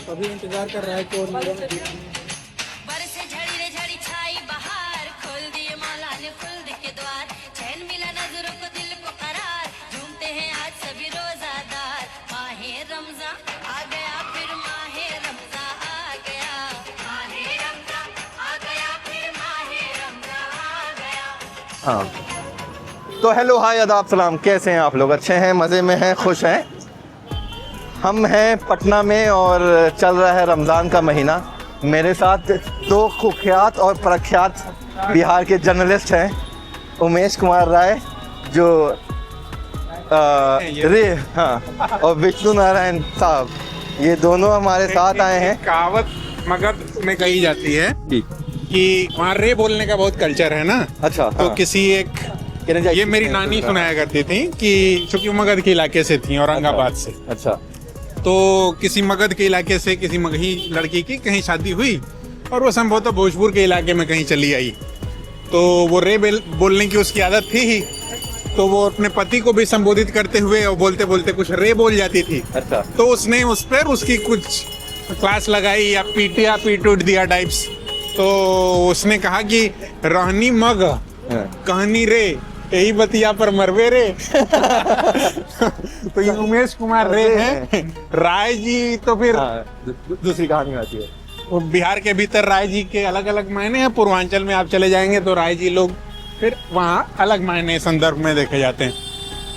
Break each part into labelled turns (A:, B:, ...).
A: अभी इंतजार कर रहा है कि और
B: बरसे झड़ी रे झड़ी छाई बहार, खोल दिए मौला ने खुल्द के द्वार, चैन मिला नजरों को दिल को करार, झूमते हैं आज सभी रोजादार। माहे रमजान आ गया, फिर माहे रमजान आ गया, माहे रमजान आ गया, फिर माहे रमजान आ गया।
C: हाँ, तो हेलो हाय आदाब सलाम, कैसे हैं आप लोग? अच्छे हैं, मज़े में हैं, खुश हैं? हम हैं पटना में और चल रहा है रमज़ान का महीना। मेरे साथ दो कुख्यात और प्रख्यात बिहार के जर्नलिस्ट हैं, उमेश कुमार राय जो हाँ, और विष्णु नारायण साहब, ये दोनों हमारे साथ आए हैं।
D: कहावत मगध में कही जाती है कि वहाँ रे बोलने का बहुत कल्चर है ना।
C: अच्छा,
D: तो
C: हाँ।
D: किसी एक ये मेरी नानी सुनाया करती थी कि चूंकि मगध के इलाके से थी, औरंगाबाद से।
C: अच्छा,
D: तो किसी मगध के इलाके से किसी मगही लड़की की कहीं शादी हुई और वो संभवतः भोजपुर के इलाके में कहीं चली आई। तो वो रे बोलने की उसकी आदत थी ही, तो वो अपने पति को भी संबोधित करते हुए और बोलते बोलते कुछ रे बोल जाती थी।
C: अच्छा,
D: तो उसने उस पर उसकी कुछ क्लास लगाई या पीट उठ दिया टाइप्स। तो उसने कहा कि रहनी मग कहानी रे, यही बतिया पर मरवे रे। तो ये उमेश कुमार रे हैं। राय जी तो फिर
C: दूसरी कहानी आती है।
D: वो बिहार के भीतर राय जी के अलग अलग मायने हैं। पूर्वांचल में आप चले जाएंगे तो राय जी लोग फिर वहाँ अलग मायने संदर्भ में देखे जाते हैं।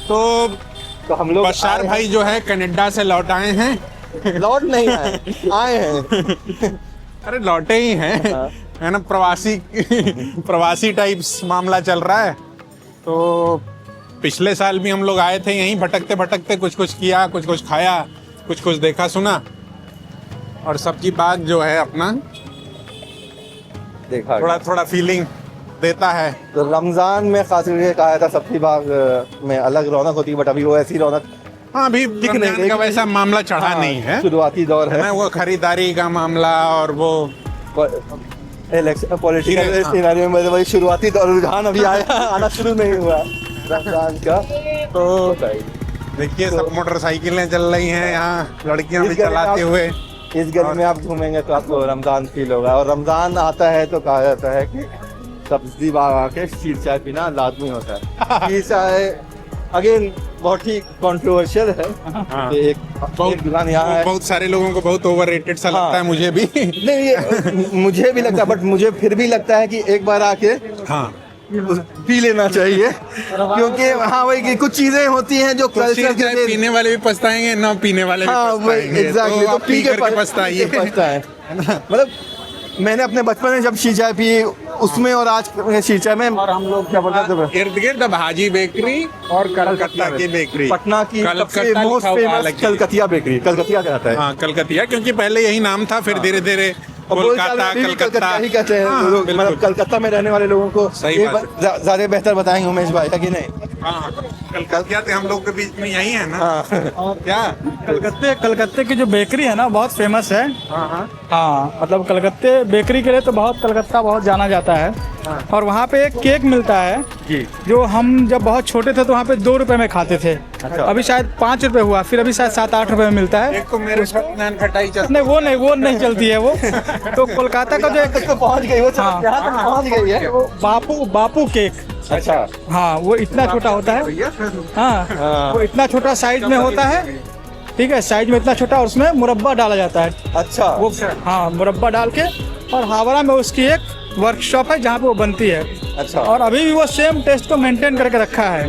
D: तो
C: हम लोग
D: बशार भाई जो है कनाडा से लौट आए हैं।
C: लौट नहीं आए हैं।
D: अरे लौटे ही हैं, है ना। प्रवासी टाइप्स मामला चल रहा है। तो पिछले साल भी हम लोग आए थे, यहीं भटकते भटकते कुछ कुछ किया, कुछ कुछ खाया, कुछ कुछ देखा सुना। और सब्जी बाग जो है अपना
C: देखा
D: थोड़ा थोड़ा फीलिंग देता है।
C: तो रमजान में खास करके कहा था सब्जी बाग में अलग रौनक होती है, बट अभी वो ऐसी रौनक
D: हाँ, अभी रमजान का वैसा मामला चढ़ा नहीं है।
C: शुरुआती दौर है
D: ना, वो खरीदारी का मामला और वो
C: इलेक्शन पॉलिटिकल सिनेरियो में वही शुरुआती दौर, रुझान अभी आना शुरू नहीं हुआ रमजान का।
D: तो देखिए सब मोटरसाइकिलें चल रही हैं यहाँ, लड़कियां भी चलाते हुए।
C: इस गली में आप घूमेंगे तो आपको रमजान फील होगा। और रमजान आता है तो कहा जाता है कि सब्जी बाग आके शीर चाय पीना लाजमी होता है। शीर चाय अगेन बहुत ही कंट्रोवर्शियल है।
D: हाँ।
C: एक दुकान यहाँ है,
D: बहुत सारे लोगों को बहुत ओवररेटेड सा लगता है, मुझे भी।
C: नहीं ये मुझे भी लगता है, बट मुझे फिर भी लगता है कि एक बार आके
D: हाँ
C: पी लेना चाहिए, क्योंकि हाँ वही कि कुछ चीजें होती हैं जो
D: तो
C: कल्चर के
D: पीने वाले भी पछताएंगे, ना पीने वाले भी
C: हाँ वही
D: पछताएंगे।
C: एग्जैक्टली। तो
D: आप पी करके
C: पछताइए।
D: पछताइए।
C: मतलब मैंने अपने बचपन में जब शी चाय पी उसमें और आज शी चाय में, और हम लोग क्या बोलते थे,
D: इर्द गिर्द भाजी बेकरी और कलकत्ता की बेकरी,
C: पटना की सबसे
D: कलकत्ता
C: मोस्ट
D: लिखा हुआ
C: फेमस
D: अलग
C: कलकतिया बेकरी, कलकतिया कहता है।
D: हाँ कलकतिया, क्योंकि पहले यही नाम था, फिर धीरे धीरे कोलकाता
C: कलकत्ता ही कहते हैं
D: हाँ,
C: लोग। मतलब कलकत्ता में रहने वाले लोगों को
D: सही बात
C: ज्यादा बेहतर बताएंगे उमेश भाई, है कि नहीं?
D: हाँ, कलकतिया तो हम लोग के बीच में यही है ना।
C: हाँ।
D: क्या
A: कलकत्ते की जो बेकरी है ना बहुत फेमस है।
D: हाँ,
A: हाँ, मतलब कलकत्ते बेकरी के लिए तो कलकत्ता बहुत जाना जाता है। और वहाँ पे एक केक मिलता है
C: जी।
A: जो हम जब बहुत छोटे थे तो वहाँ पे 2 रुपए में खाते थे।
C: अच्छा।
A: अभी शायद 5 रुपए हुआ, फिर अभी शायद 7-8 रुपए में मिलता है।
D: एक तो मेरे नान खटाई चलती
A: नहीं वो नहीं चलती है वो। तो कोलकाता का जो एक
C: तो पहुंच गई वो,
A: हाँ।
C: यहाँ तक पहुंच गई है।
A: बापू केक,
C: अच्छा,
A: हाँ वो इतना छोटा होता है। हाँ, वो इतना छोटा साइज में होता है, ठीक है, साइज में इतना छोटा, और उसमें मुरब्बा डाला जाता है।
C: अच्छा
A: वो हाँ, मुरब्बा डाल के, और हावड़ा में उसकी एक वर्कशॉप है जहाँ पे वो बनती है।
C: अच्छा।
A: और अभी भी वो सेम टेस्ट को मेंटेन करके रखा है।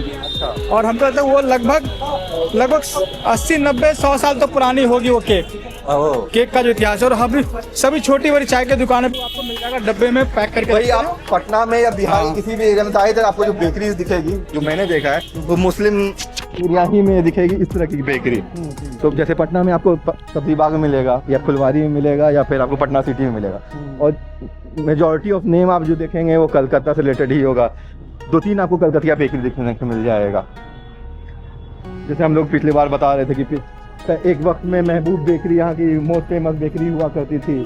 A: और हमको लगता है वो लगभग 80-90-100 साल तो पुरानी होगी वो केक का जो इतिहास है। और हम सभी छोटी बड़ी चाय की दुकानें पे आपको मिल जाएगा, डब्बे में पैक करके।
C: भाई आप पटना में या बिहार की किसी भी एरिया में आए तो आपको जो बेकरीज दिखेगी, जो मैंने देखा है, वो मुस्लिम एरिया ही में दिखेगी इस तरह की बेकरी। तो जैसे पटना में आपको सब्जी बाग में मिलेगा, या फुलवारी में मिलेगा, या फिर आपको पटना सिटी में मिलेगा। और मेजॉरिटी ऑफ नेम आप जो देखेंगे वो कलकत्ता से रिलेटेड ही होगा। 2-3 आपको कलकतिया बेकरी देखने को मिल जाएगा। जैसे हम लोग पिछली बार बता रहे थे कि एक वक्त में महबूब बेकरी यहाँ की मोस्ट फेमस बेकरी हुआ करती थी।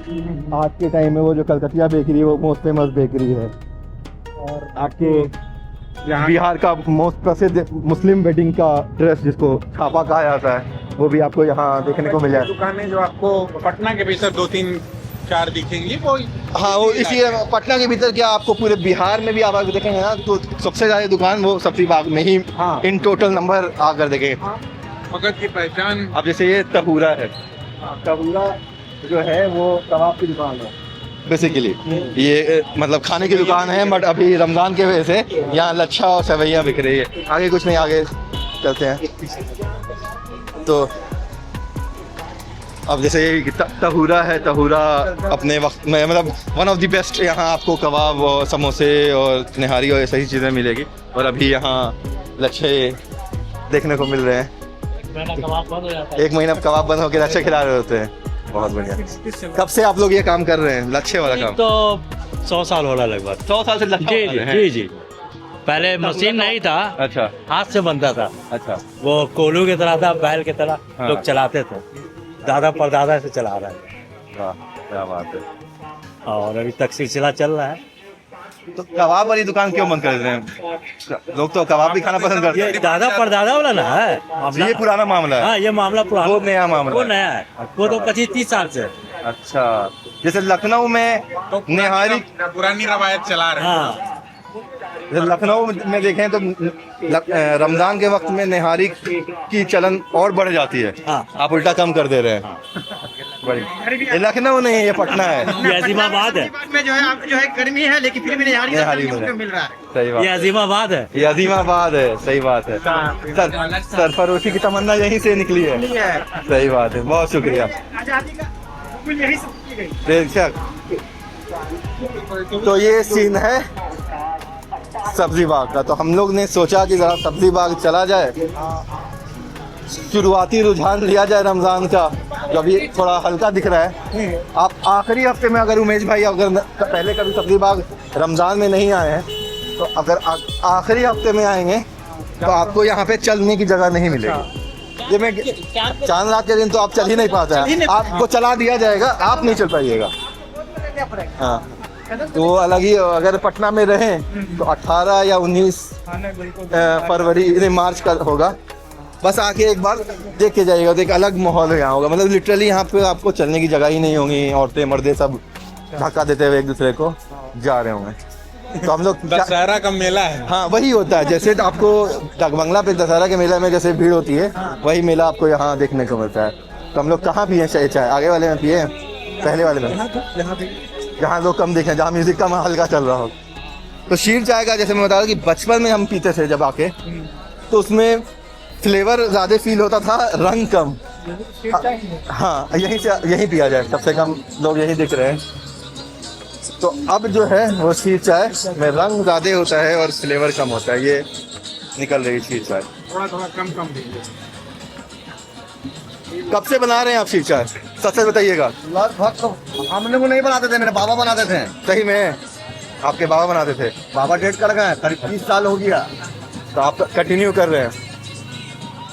C: आज के टाइम में वो जो कलकतिया बेकरी है वो मोस्ट फेमस बेकरी है। और आपके बिहार का मोस्ट प्रसिद्ध मुस्लिम वेडिंग का ड्रेस जिसको छापा कहा जाता है, वो भी आपको यहाँ देखने को मिल जाए।
D: दुकानें जो आपको पटना के भीतर 2-3-4 दिखेंगी वो
C: हाँ, वो इसी पटना के भीतर क्या आपको पूरे बिहार में भी आप आगे देखेंगे ना, तो सबसे ज़्यादा दुकान वो सब्जी बाग में ही
D: हाँ।
C: इन टोटल नंबर आकर देखेंगे।
D: मगध की पहचान।
C: अब जैसे ये तहूरा है, तहूरा जो है वो कबाब की दुकान है बेसिकली। ये मतलब खाने की दुकान है, बट अभी रमज़ान की वजह से यहाँ लच्छा और सेवैयाँ बिक रही है। आगे कुछ नहीं, आगे चलते हैं। तो अब जैसे ये तहूरा है, तहूरा अपने वक्त में मतलब वन ऑफ द बेस्ट, यहाँ आपको कबाब और समोसे और निहारी और ऐसी चीज़ें मिलेगी। और अभी यहाँ लच्छे देखने को मिल रहे हैं। एक महीना कबाब बंद होकर लच्छे खिला रहे होते हैं। बहुत बढ़िया। कब से आप लोग ये काम कर रहे हैं, लच्छे वाला काम?
E: तो 100 साल हो रहा लगभग।
C: 100 साल से लच्छा
E: जी
C: बना रहे हैं?
E: जी जी। पहले मशीन नहीं था,
C: अच्छा
E: हाथ से बनता था।
C: अच्छा।
E: वो कोलू की तरह था, बैल की तरह
C: हाँ।
E: लोग चलाते थे। दादा परदादा से चला रहा है।
C: वाह, क्या बात है।
E: और अभी तक सिलसिला चल रहा है।
C: तो कबाब वाली दुकान क्यों बंद कर रहे हैं? लोग तो कबाब भी खाना पसंद करते
E: ये
C: हैं।
E: दादा परदादा वाला ना है मामला।
C: ये पुराना मामला है।
E: हाँ, ये मामला पुराना।
C: वो नया मामला
E: वो
C: है।
E: नया है। वो तो 25-30 साल से।
C: अच्छा, जैसे लखनऊ में निहारी,
D: पुरानी रवायत चला रहे हैं।
E: हाँ,
C: जैसे लखनऊ में देखें तो रमजान के वक्त में निहारी की चलन और बढ़ जाती है।
E: हाँ।
C: आप उल्टा कम कर दे रहे हैं। बढ़िया। ये लखनऊ नहीं है, ये पटना है।
E: ये अजीमाबाद है।
F: में जो है आपको जो है गर्मी है, लेकिन फिर भी
C: निहारी
F: मिल रहा है।
C: सही बात।
E: ये अजीमाबाद है।
C: ये अजीमाबाद है, सही बात है। सरफरोशी की तमन्ना यहीं से निकली है। सही बात है, बहुत शुक्रिया।
F: आजादी का बिल्कुल यही सब की गई।
C: बेशक। तो ये सीन है सब्जी बाग का। तो हम लोग ने सोचा कि जरा सब्जी बाग चला जाए, शुरुआती रुझान लिया जाए रमज़ान का, जो अभी थोड़ा हल्का दिख रहा है। आप आखिरी हफ्ते में अगर उमेश भाई अगर पहले कभी सब्जी बाग रमज़ान में नहीं आए हैं, तो अगर आखिरी हफ्ते में आएंगे तो आपको यहाँ पे चलने की जगह नहीं मिलेगी। ये मैं चांद रात के दिन तो आप चल ही नहीं पाते हैं, आपको चला दिया जाएगा, आप नहीं चल पाइएगा। हाँ, तो वो अलग ही। अगर पटना में रहें तो 18 या 19 फरवरी मार्च का होगा। बस आके एक बार देख के जाइएगा, तो एक अलग माहौल यहाँ होगा। मतलब लिटरली यहाँ पे आपको चलने की जगह ही नहीं होगी, औरतें मर्दे सब धक्का देते हुए एक दूसरे को जा रहे होंगे। तो हम लोग
D: दशहरा का मेला है।
C: हाँ, वही होता है। जैसे आपको डाकबंगला पे दशहरा के मेले में जैसे भीड़ होती है, वही मेला आपको यहाँ देखने को मिलता है। तो हम लोग कहाँ पिए चाय? आगे वाले में पिए, पहले वाले में, जहाँ लोग कम देखें, जहाँ म्यूजिक कम हल्का चल रहा हो। तो शीर चाय का जैसे मैं बता रहा कि बचपन में हम पीते थे जब आके, तो उसमें फ्लेवर ज़्यादा फील होता था, रंग कम। हाँ, यहीं पिया जाए, सबसे कम लोग यही दिख रहे हैं। तो अब जो है वो शीर चाय में रंग ज़्यादा होता है और फ्लेवर कम होता है। ये निकल रही शीर चाय।
D: थोड़ा कम दीजिए।
C: कब से बना रहे हैं आप शीर चाय? सच बताइएगा।
F: लगभग हम लोग नहीं बनाते थे, मेरे बाबा बनाते थे।
C: सही में आपके बाबा बनाते थे?
F: बाबा डेट कर गए, करीब 30 साल हो गया।
C: तो आप कंटिन्यू कर रहे हैं।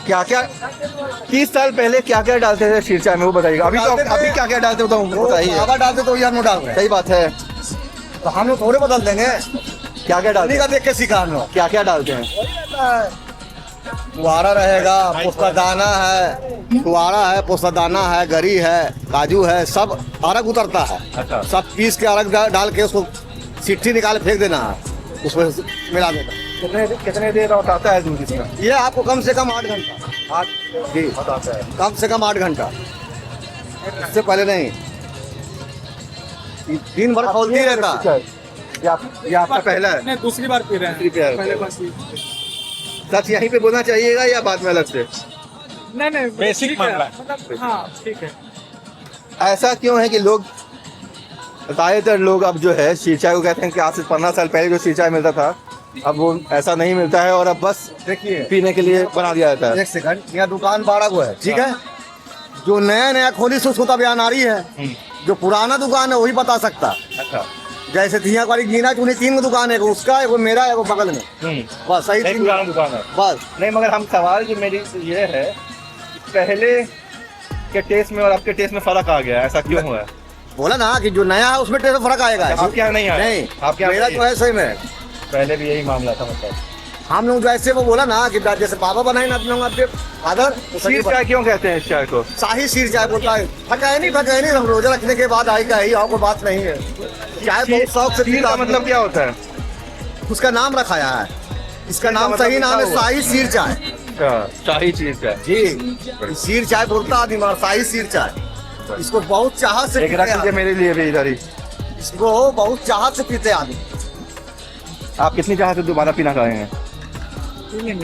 C: क्या 30 साल पहले क्या डालते थे शीर चाय में, वो बताइएगा। अभी क्या डालते हो तो बताइए।
F: बाबा डालते तो यार डाल रहे।
C: सही बात है।
F: तो हम लोग थोड़े बदल देंगे।
C: क्या डालते
F: का
C: हैं?
F: देख के सीखा हम लोग।
C: क्या डालते हैं?
F: कुआरा रहेगा, पोस्तादाना है, कुआरा है, पोस्तादाना है, गरी है, काजू है, सब अरग उतरता है।
C: अच्छा।
F: सब पीस के अरग डाल के उसको सिट्ठी निकाल फेंक देना है, उसमें मिला देना।
C: कितने देर बताता है दूध इसमें?
F: ये आपको कम से कम 8 घंटा।
C: 8 जी बताता है।
F: कम से कम 8 घंटा, इससे पहले नहीं। दिन भर खोलती रहता है।
C: ये आपका पहला है?
A: दूसरी बार पी रहे हैं।
C: पहले बार। सच यहीं पे बोलना चाहिएगा या बाद में अलग से?
A: नहीं
D: बेसिक मामला।
A: मतलब हाँ ठीक है।
C: ऐसा क्यों है कि लोग, ज़्यादातर लोग अब जो है शीर चाय को कहते हैं कि आज से 15 साल पहले जो शीर चाय मिलता था, अब वो ऐसा नहीं मिलता है और अब बस
F: देखिए
C: पीने के लिए बना दिया जाता है।
F: एक सेकंड, यहाँ दुकान बाड़ा हुआ है, ठीक है। जो नया खोली से उसको तो बयान आ रही है। जो पुराना दुकान है वही बता सकता।
C: अच्छा।
F: जैसे थिया वाली गीना चुनी 3 दुकान है, उसका है, वो मेरा है, वो बगल में। बस सही
C: नहीं,
F: 3
C: पुराना दुकान है।
F: बस।
C: नहीं, मगर हम सवाल जो मेरी ये है, पहले के टेस्ट में और आपके टेस्ट में फर्क आ गया, ऐसा क्यों हुआ है?
F: बोला ना कि जो नया है उसमें टेस्ट फर्क आएगा।
C: आपके यहाँ नहीं आया?
F: नहीं,
C: आपके यहाँ
F: मेरा तो है सही में।
C: पहले भी यही मामला था मतलब?
F: हम लोग जैसे वो बोला ना कि जैसे बाबा बनाए ना अपने आपके फादर,
C: शीर चाय क्यों कहते हैं इस चाय को?
F: शाही शीर चाय बोलता है। थका नहीं हम रोजा रखने के बाद आई का ही और कोई बात नहीं है। चाय बहुत शौक से
C: शीर
F: पीता
C: का
F: हूं।
C: मतलब क्या होता है?
F: उसका नाम रखाया है, इसका नाम सही नाम है शाही शीर चाय
C: शाही शीर चाय
F: जी। शीर चाय बोलता आदमी मगर शाही शीर चाय इसको बहुत चाहत से
C: एक
F: पीते
C: रख
F: हैं
C: दीजिए मेरे लिए भी इधर ही।
F: आदमी। इसको बहुत चाहत से पीते हैं आदमी।
C: आप कितनी चाह से दोबारा पीना चाहेंगे?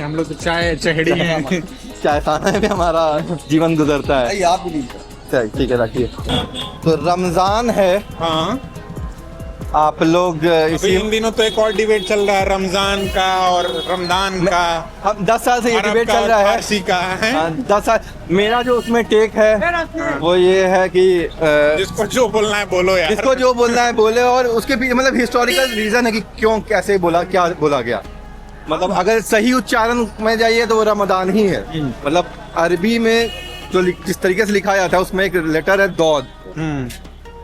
D: हम लोग तो चाय चहेड़ी हैं।
C: चाय खाना में हमारा जीवन गुजरता है।
F: भाई आप भी लीजिए।
C: चलिए ठीक है, रखिए। तो रमजान है,
D: हाँ,
C: आप लोग
D: अभी
C: इसी
D: इन दिनों तो एक और डिबेट चल रहा है रमजान का और रमजान का,
C: हम 10 साल से ये
D: अरब
C: डिबेट
D: का
C: चल
D: और
C: रहा है।
D: फारसी का है।
C: हाँ, 10 साल। मेरा जो उसमें टेक है वो ये है कि
D: जिसको जो बोलना है बोलो यार।
C: जिसको जो बोलना है बोले, और उसके पीछे मतलब हिस्टोरिकल रीजन है कि क्यों कैसे बोला, क्या बोला गया। मतलब अगर सही उच्चारण में जाइए तो वो रमदान ही है। मतलब अरबी में जो जिस तरीके से लिखा जाता है उसमें एक लेटर है दौद,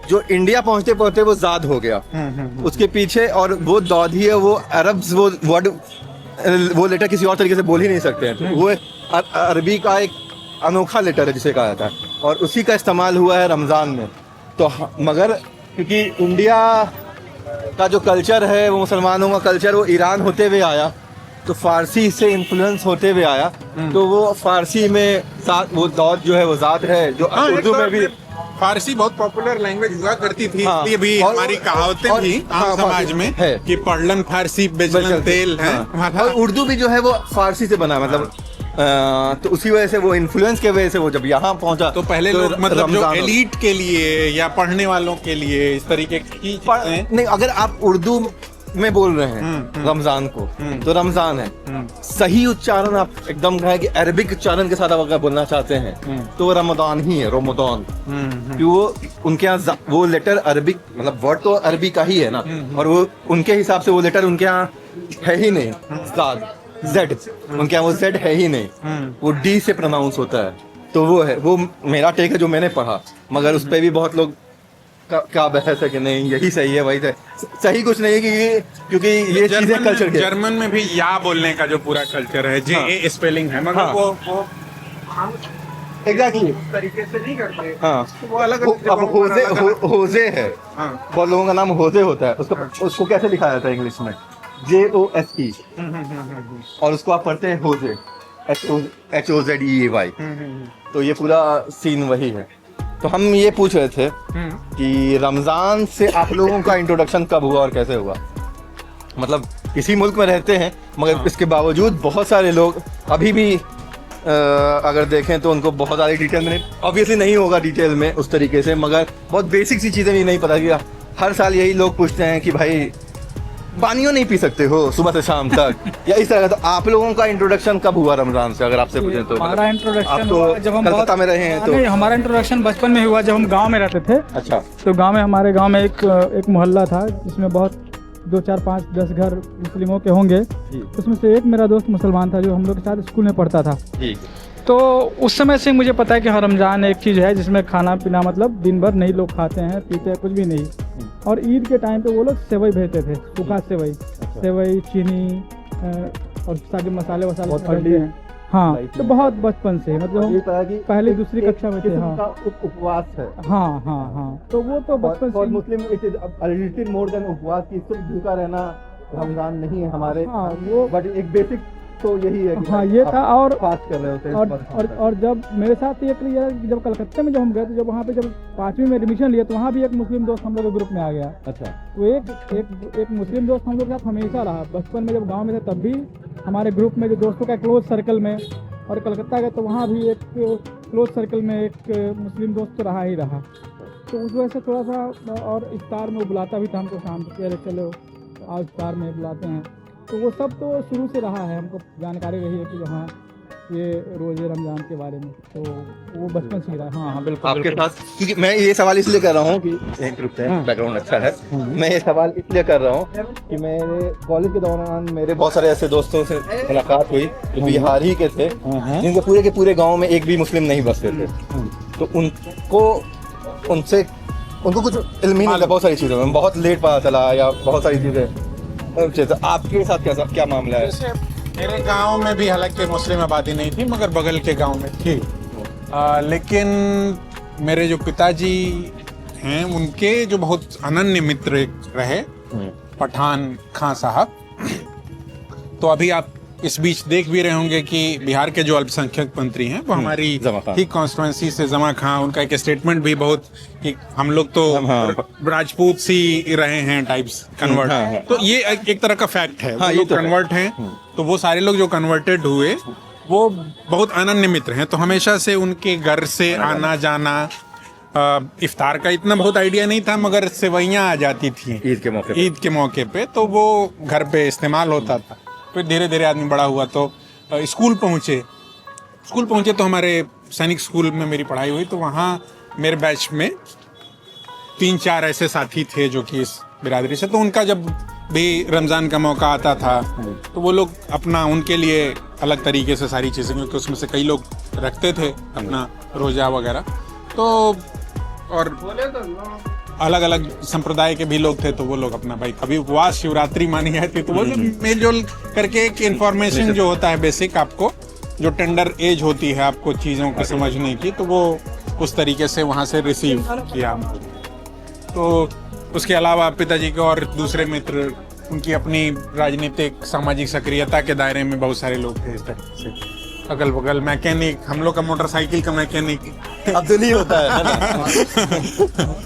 C: जो इंडिया पहुंचते पहुंचते वो जाद हो गया उसके पीछे, और वो दौद ही है। वो अरब वो वर्ड वो लेटर किसी और तरीके से बोल ही नहीं सकते हैं। तो वो अरबी का एक अनोखा लेटर है जिसे कहा जाता है, और उसी का इस्तेमाल हुआ है रमज़ान में। तो मगर क्योंकि इंडिया का जो कल्चर है वो मुसलमानों का कल्चर वो ईरान होते हुए आया, तो फारसी से इन्फ्लुएंस होते हुए आया, तो वो फारसी में वो दौद जो है वो ज़ात है, जो उर्दू में भी
D: फारसी बहुत पॉपुलर लैंग्वेज हुआ करती थी।
C: हाँ,
D: इसलिए भी
C: और-
D: हमारी कहावतें
C: और-
D: भी आम
C: हाँ,
D: समाज में
C: है
D: कि पढ़लन फारसी बेचलन तेल है।
C: हाँ। और उर्दू भी जो है वो फारसी से बना, मतलब तो उसी वजह से वो इन्फ्लुएंस के वजह से वो जब यहाँ पहुंचा
D: तो पहले लोग मतलब जो
C: रमज़ान
D: एलीट के लिए या पढ़ने वालों के लिए इस तरीके की चीजें-
C: नहीं, अगर आप उर्दू में बोल रहे हैं रमजान को तो रमजान है। सही उच्चारण आप एकदम कहें कि अरबिक उच्चारण के साथ आप अगर बोलना चाहते हैं तो वो रमदान ही है, रोमदान। क्योंकि वो उनके यहाँ वो लेटर अरबिक मतलब वर्ड तो अरबी का ही है ना, और वो उनके हिसाब से वो लेटर उनके यहाँ है ही नहीं। जेड उनके यहाँ वो जेड है ही नहीं, वो डी से प्रोनाउंस होता है। तो वो है, वो मेरा टेक है जो मैंने पढ़ा, मगर उस पर भी बहुत लोग क्या बहस है कि नहीं यही सही है, वही सही कुछ नहीं है कि क्योंकि ये चीजें कल्चर के।
D: जर्मन में भी या बोलने का जो पूरा कल्चर है, जे ए स्पेलिंग है, मगर
C: हाँ।
D: वो
C: एग्जैक्टली
D: तरीके से नहीं करते।
C: हाँ,
D: वो अलग
C: अब होजे है,
D: हाँ।
C: बहुत लोगों का नाम होजे होता है, उसको कैसे लिखा जाता है इंग्लिश में? JOSE, और उसको आप पढ़ते हैं होजे, HOZEY। तो ये पूरा सीन वही है। तो हम ये पूछ रहे थे कि रमजान से आप लोगों का इंट्रोडक्शन कब हुआ और कैसे हुआ? मतलब इसी मुल्क में रहते हैं, मगर इसके बावजूद बहुत सारे लोग अभी भी अगर देखें तो उनको बहुत सारी डिटेल में ऑब्वियसली नहीं होगा डिटेल में उस तरीके से, मगर बहुत बेसिक सी चीज़ें भी नहीं पता। कि हर साल यही लोग पूछते हैं कि भाई पानियों नहीं पी सकते हो सुबह से शाम तक या इस तरह का। तो आप लोगों का इंट्रोडक्शन कब हुआ रमजान से, अगर आपसे पूछें तो?
A: हमारा इंट्रोडक्शन
C: आप तो
A: जब हम
C: कलकत्ता में रहे हैं तो।
A: नहीं, हमारा इंट्रोडक्शन बचपन में हुआ जब हम गांव में रहते थे।
C: अच्छा।
A: तो हमारे गांव में एक मोहल्ला था जिसमें बहुत 2, 4, 5, 10 घर मुस्लिमों के होंगे। उसमें से एक मेरा दोस्त मुसलमान था जो हम लोग के साथ स्कूल में पढ़ता था। तो उस समय से मुझे पता है कि हाँ, रमज़ान एक चीज़ है जिसमें खाना पीना मतलब दिन भर नहीं लोग खाते हैं पीते हैं कुछ भी नहीं। और ईद के टाइम पे वो लोग सेवई भेजते थे, सूखा सेवई, सेवई चीनी और सारे मसाले वसाले डालते हैं। हाँ, तो बहुत बचपन से मतलब पहली दूसरी कक्षा में थे। हाँ,
C: उपवास है।
A: हाँ हाँ हाँ, तो वो तो बचपन से
C: Muslim it is a little more than उपवास, की सिर्फ भूखा रहना रमजान नहीं है हमारे।
A: हाँ, वो
C: बट एक बेसिक तो यही है कि
A: हाँ ये था। और
C: फास्ट कर रहे होते हैं।
A: और जब मेरे साथ ये क्लियर जब कलकत्ता में जब हम गए तो जब वहाँ पे जब 5वीं में एडमिशन लिया तो वहाँ भी एक मुस्लिम दोस्त हम लोग के ग्रुप में आ गया।
C: अच्छा।
A: तो एक मुस्लिम दोस्त हम लोग के साथ हमेशा रहा। बचपन में जब गांव में थे तब भी हमारे ग्रुप में जो दोस्तों का क्लोज सर्कल में, और कलकत्ता गए तो वहाँ भी एक क्लोज सर्कल में एक मुस्लिम दोस्त तो रहा ही रहा। तो उस वजह से थोड़ा सा, और इफ्तार में वो बुलाता भी था हमको शाम को, अरे चलो आज इफ्तार में बुलाते हैं। तो वो सब तो शुरू से रहा है, हमको जानकारी रही है कि हाँ ये रोजे रमजान के बारे में, तो वो बचपन से ही रहा। हाँ हाँ बिल्कुल
C: आपके साथ, क्योंकि मैं ये सवाल इसलिए कर रहा हूँ कि एक ग्रुप है, बैकग्राउंड अच्छा है। मैं ये सवाल इसलिए कर रहा हूँ कि मेरे कॉलेज के दौरान मेरे बहुत सारे ऐसे दोस्तों से मुलाकात हुई जो बिहार ही के थे, जिनके पूरे गाँव में एक भी मुस्लिम नहीं बसते थे। तो उनको कुछ इल्म ही नहीं था बहुत सारी चीज़ों में, बहुत लेट पता चला या बहुत सारी चीज़ें। तो आपके साथ क्या मामला है?
D: जैसे मेरे गांव में भी हालांकि मुस्लिम आबादी नहीं थी, मगर बगल के गांव में थी। लेकिन मेरे जो पिताजी हैं उनके जो बहुत अनन्य मित्र एक रहे पठान खां साहब। तो अभी आप इस बीच देख भी रहे होंगे कि बिहार के जो अल्पसंख्यक मंत्री हैं वो हमारी ही कॉन्स्टिट्यूएंसी से जमा खां, उनका एक स्टेटमेंट भी बहुत कि हम लोग तो राजपूत सी रहे हैं टाइप्स कन्वर्ट। तो ये एक तरह का फैक्ट है। वो लोग कन्वर्ट हैं, तो वो सारे लोग जो कन्वर्टेड हुए वो बहुत अनन्य मित्र हैं। तो हमेशा से उनके घर से आना जाना, इफ्तार का इतना बहुत आइडिया नहीं था, मगर सेवइयाँ आ जाती थी ईद के मौके पे, तो वो घर पे इस्तेमाल होता था। फिर धीरे धीरे आदमी बड़ा हुआ तो स्कूल पहुंचे तो हमारे सैनिक स्कूल में मेरी पढ़ाई हुई। तो वहाँ मेरे बैच में 3-4 ऐसे साथी थे जो कि इस बिरादरी से, तो उनका जब भी रमज़ान का मौका आता था तो वो लोग अपना उनके लिए अलग तरीके से सारी चीज़ें, क्योंकि उसमें से कई लोग रखते थे अपना रोज़ा वगैरह, तो और अलग अलग संप्रदाय के भी लोग थे, तो वो लोग अपना भाई कभी उपवास शिवरात्रि मानी जाती, तो वो मेल जोल करके एक इन्फॉर्मेशन जो होता है बेसिक, आपको जो टेंडर एज होती है आपको चीज़ों को समझने की, तो वो उस तरीके से वहाँ से रिसीव किया। तो उसके अलावा पिताजी के और दूसरे मित्र, उनकी अपनी राजनीतिक सामाजिक सक्रियता के दायरे में बहुत सारे लोग थे इस तरह से। अगल बगल मैकेनिक, हम लोग का मोटरसाइकिल का मैकेनिक
F: अब्दुल ही होता है ना।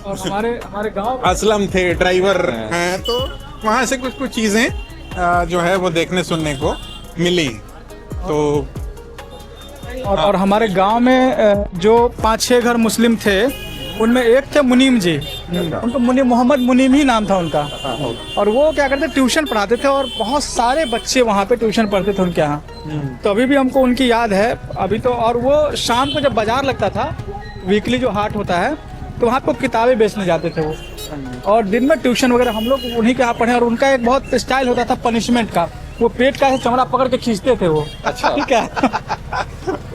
A: और हमारे गांव
D: असलम थे, ड्राइवर हैं। तो वहाँ से कुछ चीज़ें जो है वो देखने सुनने को मिली। तो
A: और हमारे गांव में जो 5-6 घर मुस्लिम थे, उनमें एक थे मुनीम जी, उनको मोहम्मद मुनीम ही नाम था उनका। और वो क्या करते, ट्यूशन पढ़ाते थे और बहुत सारे बच्चे वहाँ पे ट्यूशन पढ़ते थे उनके यहाँ। तो अभी भी हमको उनकी याद है अभी तो। और वो शाम को जब बाजार लगता था, वीकली जो हाट होता है, तो वहाँ पे किताबें बेचने जाते थे वो, और दिन में ट्यूशन वगैरह हम लोग उन्हीं के यहाँ पढ़े। और उनका एक बहुत स्टाइल होता था पनिशमेंट का, वो पेट का ऐसे चमड़ा पकड़ के खींचते थे वो। अच्छा, ठीक है।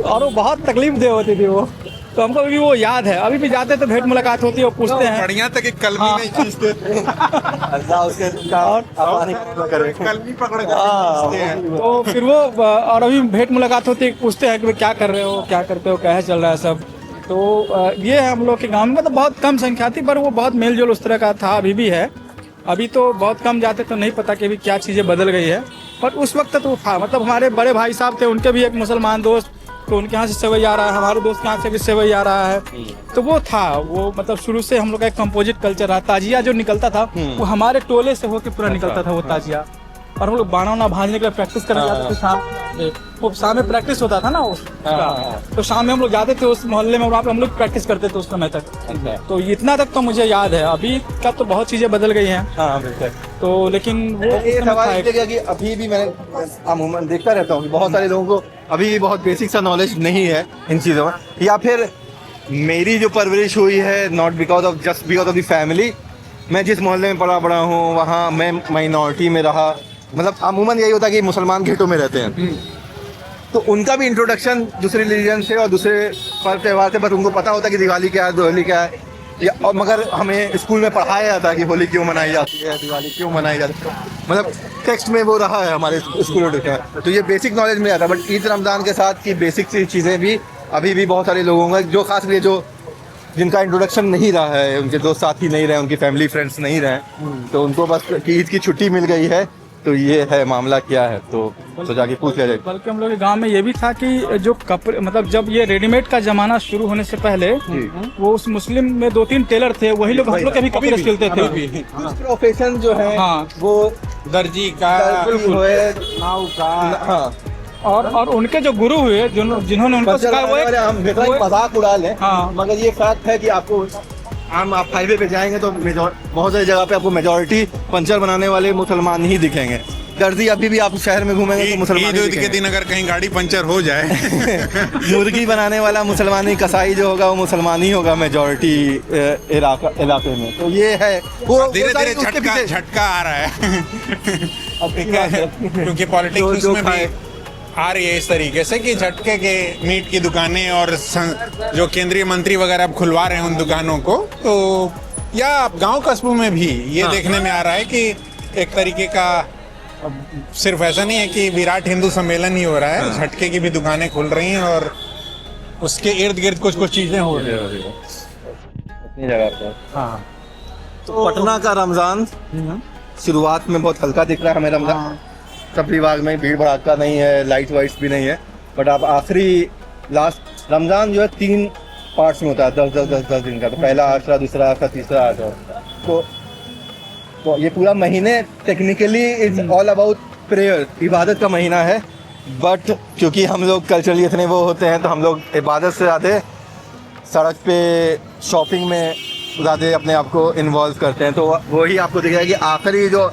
A: और वो बहुत तकलीफ दे होती थी वो, तो हमको अभी वो याद है। अभी भी जाते तो भेंट मुलाकात होती है, वो पूछते हैं
D: बढ़िया तक एक कलमी नहीं खींचते थे, कलमी पकड़ के खींचते हैं।
A: तो फिर वो और अभी भेंट मुलाकात होती है, पूछते हैं कि भाई क्या कर रहे हो, क्या करते हो, कैसे चल रहा है सब। तो ये है हम लोग के गाँव में। तो बहुत कम संख्या थी, पर वो बहुत मेल जोल उस तरह का था, अभी भी है। अभी तो बहुत कम जाते, तो नहीं पता कि अभी क्या चीज़ें बदल गई है। पर उस वक्त तो था, मतलब हमारे बड़े भाई साहब थे, उनके भी एक मुसलमान दोस्त, तो उनके यहाँ से सेवई आ रहा है, हमारे दोस्त के यहाँ से भी सेवई आ रहा है। तो वो था, वो मतलब शुरू से हम लोग का एक कंपोजिट कल्चर रहा। ताजिया जो निकलता था वो हमारे टोले से होकर पूरा निकलता था वो ताजिया। और हम लोग बाना वाना भाजने के लिए प्रैक्टिस करने जाते थे शाम में। वो शाम में प्रैक्टिस होता था ना उसका, तो शाम में हम लोग जाते थे उस मोहल्ले में, वहाँ पे हम लोग प्रैक्टिस करते थे उस समय तक। तो इतना तक तो मुझे याद है। अभी का तो बहुत चीजें बदल गई हैं। तो लेकिन वो
C: ये सवाल इसलिए कि अभी भी मैं अमूमन देखता रहता हूँ कि बहुत सारे लोगों को अभी भी बहुत बेसिक सा नॉलेज नहीं है इन चीज़ों में, या फिर मेरी जो परवरिश हुई है not because of just because of the family. मैं जिस मोहल्ले में पला बड़ा हूँ वहाँ मैं माइनॉरिटी में रहा, मतलब अमूमन यही होता है कि मुसलमान घेटों में रहते हैं, तो उनका भी इंट्रोडक्शन दूसरे रिलीजन से और दूसरे पर्व त्यौहार से, बस उनको पता होता है कि दिवाली क्या है, होली क्या है, या और मगर हमें स्कूल में पढ़ाया जाता है कि होली क्यों मनाई जाती है, दिवाली क्यों मनाई जाती है, मतलब टेक्स्ट में वो रहा है हमारे स्कूल में। तो ये बेसिक नॉलेज मिल जाता है। बट ईद रमज़ान के साथ की बेसिक सी चीज़ें भी अभी भी बहुत सारे लोगों का, जो खास करके जो जिनका इंट्रोडक्शन नहीं रहा है, उनके दोस्त साथी नहीं रहे, उनकी फैमिली फ्रेंड्स नहीं रहे, तो उनको बस ईद की छुट्टी मिल गई है, तो ये है मामला क्या है, तो जाके पूछ लिया जाए।
A: बल्कि हम लोग के गांव में ये भी था कि जो कपड़े, मतलब जब ये रेडीमेड का जमाना शुरू होने से पहले, वो उस मुस्लिम में 2-3 टेलर थे, वही लोग हम लोग के भी कपड़े सिलते थे।
C: प्रोफेशन जो है वो
D: दर्जी का, नाव का,
C: हाँ,
A: और उनके जो गुरु हुए, जिन्होंने उनको सिखाया, वो
C: मजाक उड़ा लें,
A: हाँ,
C: मगर ये फैक्ट है कि आपको आप हाईवे पे जाएंगे तो बहुत सारी जगह पे आपको मेजोरिटी पंचर बनाने वाले मुसलमान ही दिखेंगे। दर्जी अभी भी आप शहर में घूमेंगे तो मुसलमान
D: ईद के दिन अगर कहीं गाड़ी पंचर हो जाए
C: मुर्गी बनाने वाला मुसलमानी कसाई जो होगा वो मुसलमान ही होगा मेजोरिटी इलाके में। तो ये है वो
D: धीरे धीरे झटका आ रहा है क्योंकि पॉलिटिक्स में भी आ रही है इस तरीके से कि झटके के मीट की दुकानें और जो केंद्रीय मंत्री वगैरह अब खुलवा रहे हैं उन दुकानों को, तो या गांव कस्बों में भी ये देखने में आ रहा है कि एक तरीके का सिर्फ ऐसा नहीं है कि विराट हिंदू सम्मेलन ही हो रहा है, झटके की भी दुकानें खुल रही हैं और उसके इर्द गिर्द कुछ कुछ चीजें हो रही हैं।
C: अपनी जगह पर
D: हाँ,
C: तो पटना का रमजान शुरुआत में बहुत हल्का दिख रहा है हमें रमजान। सब विभाग में भीड़ भड़ाका नहीं है, लाइट वाइट्स भी नहीं है, बट अब आखिरी लास्ट रमजान जो है 3 पार्ट्स में होता है, 10 दिन का। तो पहला आशरा, दूसरा आशरा, तीसरा आशरा। तो ये पूरा महीने technically is all about prayer, इबादत का महीना है। बट क्योंकि हम लोग कल्चरली इतने वो होते हैं तो हम लोग इबादत से ज़्यादा सड़क पे शॉपिंग में ज़्यादा अपने आप को इन्वॉल्व करते हैं। तो वही आपको दिख रहा है कि आखिरी जो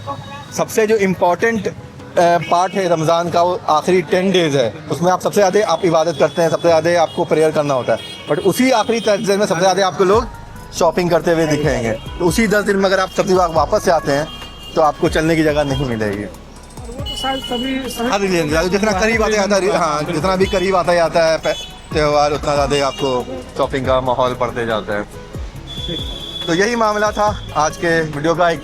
C: सबसे जो इम्पोर्टेंट पार्ट है रमज़ान का, वो आखिरी 10 डेज़ है। उसमें आप सबसे ज़्यादा आप इबादत करते हैं, सबसे ज़्यादा आपको प्रेयर करना होता है। बट उसी आखिरी 10 दिन में सबसे ज़्यादा आपको लोग शॉपिंग करते हुए दिखेंगे। तो उसी 10 दिन में अगर आप सब्जी बाग वापस से आते हैं तो आपको चलने की जगह नहीं मिलेगी। हर रिलीजन जितना करीब आता जाता है, हाँ, जितना भी करीब आता जाता है त्यौहार, उतना ज़्यादा आपको शॉपिंग का माहौल पड़ते जाता है। तो यही मामला था आज के वीडियो का। एक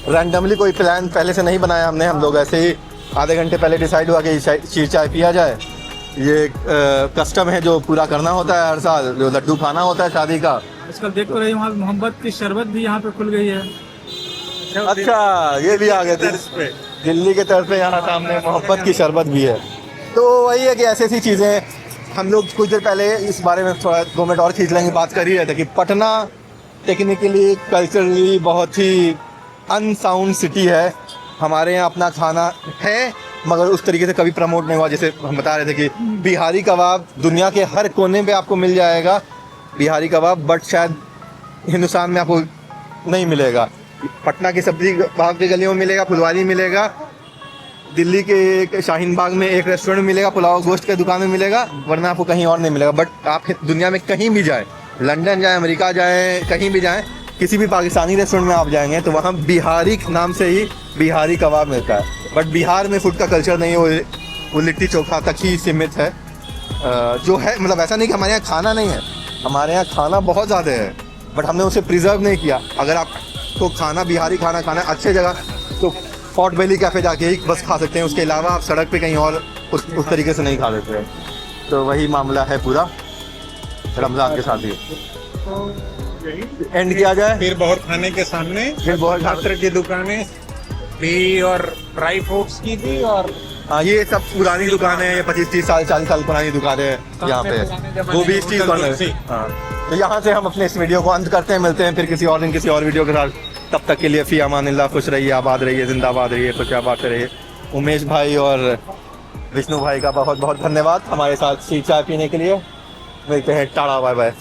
C: रैंडमली कोई प्लान पहले से नहीं बनाया हमने, हम लोग ऐसे ही आधे घंटे पहले डिसाइड हुआ कि शीर चाय पिया जाए। ये कस्टम है जो पूरा करना होता है हर साल, जो लड्डू खाना होता है शादी का।
A: आजकल देख तो रही हूँ मोहब्बत की शरबत भी यहाँ पे खुल गई है।
C: अच्छा, ये भी आ गए दिल्ली के तरफ पे, यहाँ सामने मोहब्बत की शरबत भी है। तो वही है कि ऐसी ऐसी चीज़ें हम लोग कुछ देर पहले इस बारे में थोड़ा 2 मिनट और खींच लेंगे, बात कर ही रहे थे कि पटना टेक्निकली कल्चरली बहुत ही अनसाउंड सिटी है। हमारे यहाँ अपना खाना है मगर उस तरीके से कभी प्रमोट नहीं हुआ। जैसे हम बता रहे थे कि बिहारी कबाब दुनिया के हर कोने पे आपको मिल जाएगा, बिहारी कबाब, बट शायद हिंदुस्तान में आपको नहीं मिलेगा। पटना की सब्जी बाग की गलियों में मिलेगा, फुलवारी मिलेगा, दिल्ली के शाहीन बाग में एक रेस्टोरेंट मिलेगा, पुलाव गोश्त की दुकान में मिलेगा, वरना आपको कहीं और नहीं मिलेगा। बट आप दुनिया में कहीं भी जाएँ, लंदन जाएँ, अमेरिका जाएँ, कहीं भी जाएँ, किसी भी पाकिस्तानी रेस्टोरेंट में आप जाएंगे तो वहाँ बिहारी नाम से ही बिहारी कबाब मिलता है। बट बिहार में फूड का कल्चर नहीं है, वो लिट्टी चोखा तक ही सीमित है। जो है मतलब ऐसा नहीं कि हमारे यहाँ खाना नहीं है, हमारे यहाँ खाना बहुत ज़्यादा है, बट हमने उसे प्रिजर्व नहीं किया। अगर आपको खाना बिहारी खाना खाना अच्छे जगह तो फोर्ट वैली कैफ़े जाके ही बस खा सकते हैं, उसके अलावा आप सड़क पे कहीं और उस तरीके से नहीं खा सकते हैं। तो वही मामला है पूरा रमज़ान के साथ ही। एंड किया जाए
D: फिर बहुत खाने के सामने
C: फिर बहुत
D: खातर की दुकानें भी और ड्राई फ्रूट्स की भी, और
C: हाँ, ये सब पुरानी दुकानें हैं, 25-30 साल 40 साल पुरानी दुकानें हैं यहाँ पे, वो भी इस चीज़ पर। हाँ, तो यहाँ से हम अपने इस वीडियो को अंत करते हैं। मिलते हैं फिर किसी और दिन किसी और वीडियो के साथ। तब तक के लिए फी अमानिल्लाह, खुश रहिए, आबाद रहिए, जिंदाबाद रहिए, खुश आबाद रहिए। उमेश भाई और विष्णु भाई का बहुत बहुत धन्यवाद हमारे साथ शीर चाय पीने के लिए। मिलते हैं, टाटा, बाय बाय।